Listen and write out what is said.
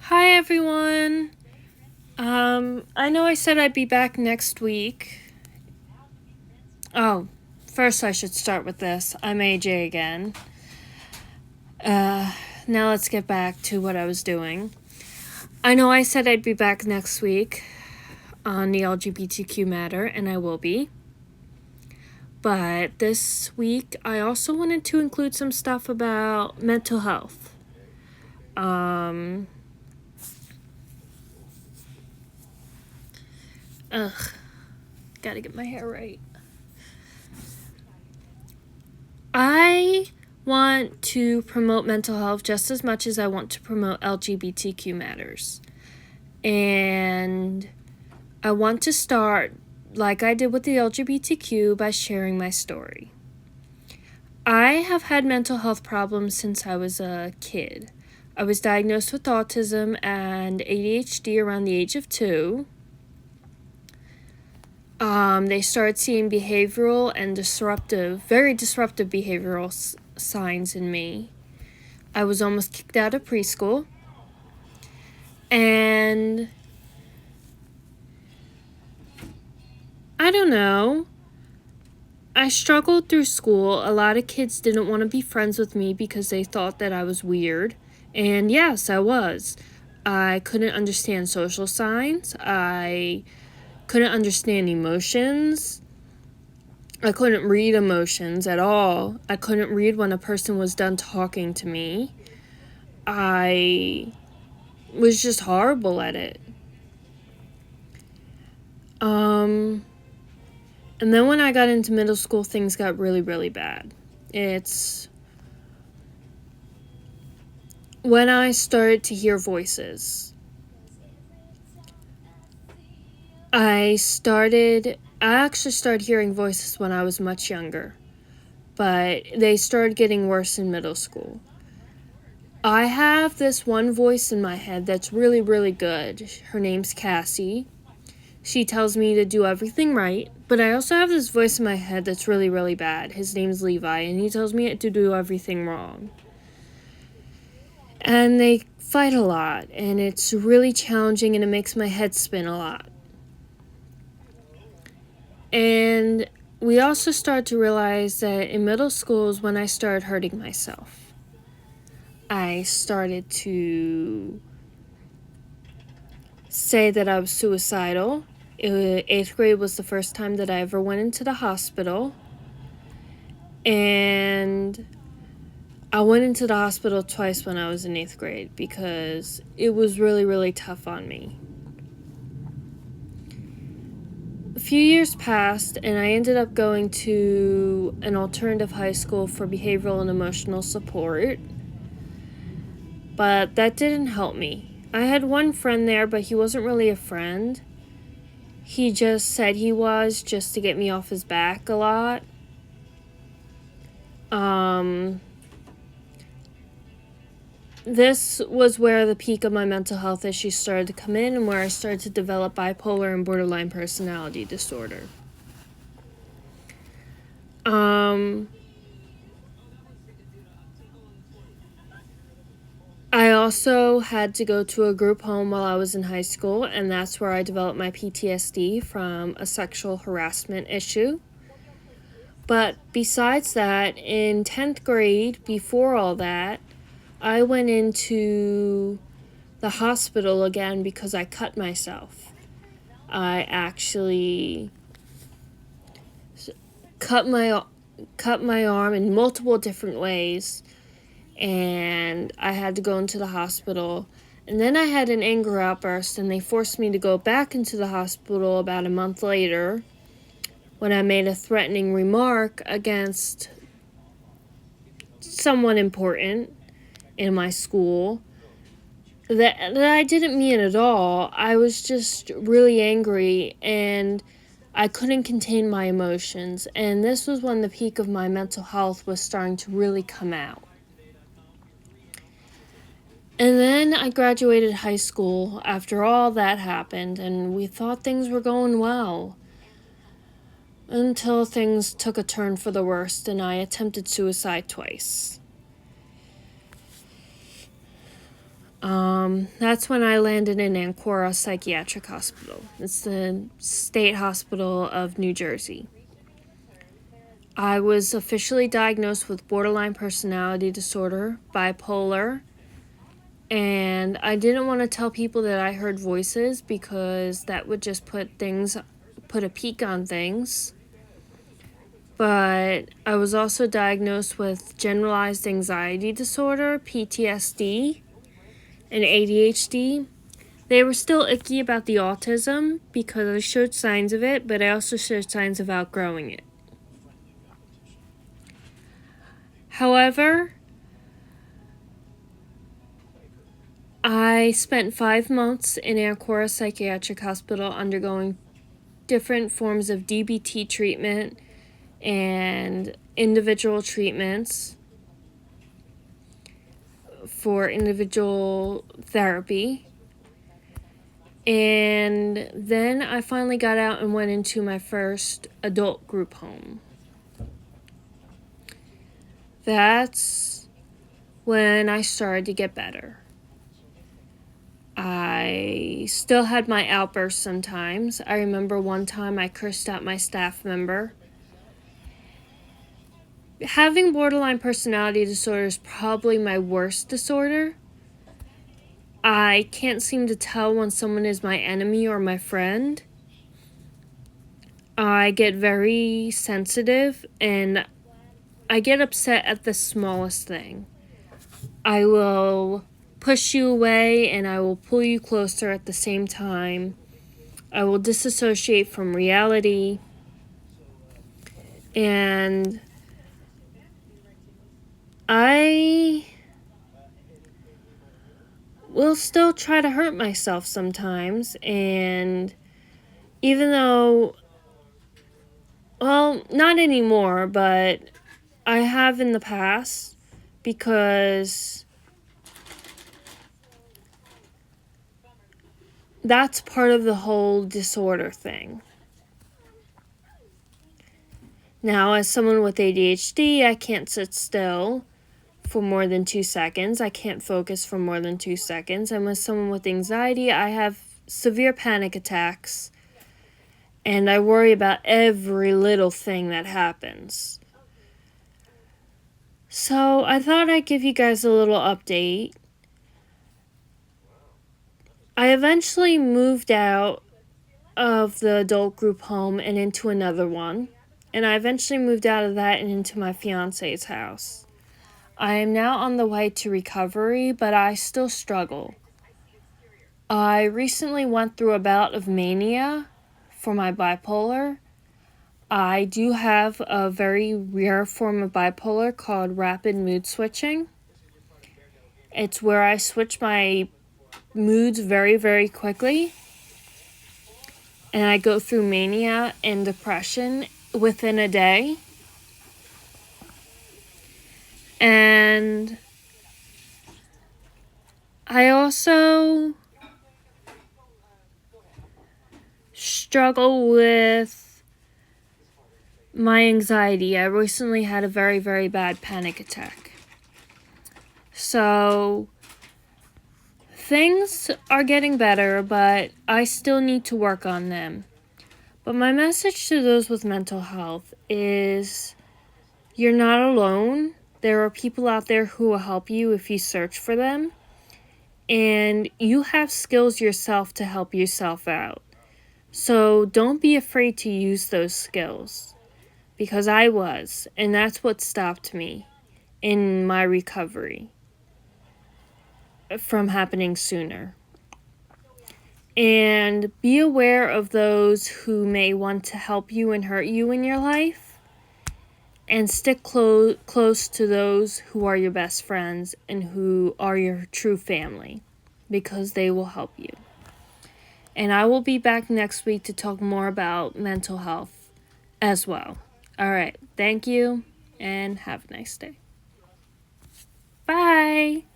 Hi everyone. I know I said I'd be back next week. Oh, first I should start with this. I'm AJ again. Now let's get back to what I was doing. I know I said I'd be back next week on the LGBTQ matter, and I will be. But this week I also wanted to include some stuff about mental health. Gotta get my hair right. I want to promote mental health just as much as I want to promote LGBTQ matters. And I want to start, like I did with the LGBTQ, by sharing my story. I have had mental health problems since I was a kid. I was diagnosed with autism and ADHD around the age of 2. They started seeing behavioral and very disruptive behavioral signs in me. I was almost kicked out of preschool. And I don't know. I struggled through school. A lot of kids didn't want to be friends with me because they thought that I was weird. And yes, I was. I couldn't understand social signs. I couldn't understand emotions. I couldn't read emotions at all. I couldn't read when a person was done talking to me. I was just horrible at it. And then when I got into middle school, things got really, really bad. It's when I started to hear voices. I actually started hearing voices when I was much younger, but they started getting worse in middle school. I have this one voice in my head that's really, really good. Her name's Cassie. She tells me to do everything right, but I also have this voice in my head that's really, really bad. His name's Levi, and he tells me to do everything wrong. And they fight a lot, and it's really challenging, and it makes my head spin a lot. And we also started to realize that in middle school is when I started hurting myself. I started to say that I was suicidal. 8th grade was the first time that I ever went into the hospital. And I went into the hospital twice when I was in 8th grade because it was really, really tough on me. A few years passed, and I ended up going to an alternative high school for behavioral and emotional support. But that didn't help me. I had one friend there, but he wasn't really a friend. He just said he was just to get me off his back a lot. This was where the peak of my mental health issues started to come in and where I started to develop bipolar and borderline personality disorder. I also had to go to a group home while I was in high school, and that's where I developed my PTSD from a sexual harassment issue. But besides that, in 10th grade, before all that, I went into the hospital again because I cut myself. I actually cut my arm in multiple different ways, and I had to go into the hospital. And then I had an anger outburst, and they forced me to go back into the hospital about a month later when I made a threatening remark against someone important in my school that I didn't mean at all. I was just really angry, and I couldn't contain my emotions. And this was when the peak of my mental health was starting to really come out. And then I graduated high school after all that happened, and we thought things were going well. Until things took a turn for the worst, and I attempted suicide twice. That's when I landed in Ancora Psychiatric Hospital. It's the state hospital of New Jersey. I was officially diagnosed with borderline personality disorder, bipolar, and I didn't want to tell people that I heard voices because that would just put a peak on things. But I was also diagnosed with generalized anxiety disorder, PTSD, and ADHD. They were still icky about the autism because I showed signs of it, but I also showed signs of outgrowing it. However, I spent 5 months in Ancora Psychiatric Hospital undergoing different forms of DBT treatment and individual treatments for individual therapy. And then I finally got out and went into my first adult group home. That's when I started to get better. I still had my outbursts sometimes. I remember one time I cursed out my staff member. Having borderline personality disorder is probably my worst disorder. I can't seem to tell when someone is my enemy or my friend. I get very sensitive and I get upset at the smallest thing. I will push you away and I will pull you closer at the same time. I will disassociate from reality. And I will still try to hurt myself sometimes. And even though, well, not anymore, but I have in the past, because that's part of the whole disorder thing. Now, as someone with ADHD, I can't sit still for more than 2 seconds. I can't focus for more than 2 seconds. And with someone with anxiety, I have severe panic attacks. And I worry about every little thing that happens. So I thought I'd give you guys a little update. I eventually moved out of the adult group home and into another one. And I eventually moved out of that and into my fiance's house. I am now on the way to recovery, but I still struggle. I recently went through a bout of mania for my bipolar. I do have a very rare form of bipolar called rapid mood switching. It's where I switch my moods very, very quickly. And I go through mania and depression within a day. And I also struggle with my anxiety. I recently had a very, very bad panic attack. So things are getting better, but I still need to work on them. But my message to those with mental health is you're not alone. There are people out there who will help you if you search for them. And you have skills yourself to help yourself out. So don't be afraid to use those skills. Because I was. And that's what stopped me in my recovery from happening sooner. And be aware of those who may want to help you and hurt you in your life. And stick close to those who are your best friends and who are your true family, because they will help you. And I will be back next week to talk more about mental health as well. All right. Thank you and have a nice day. Bye.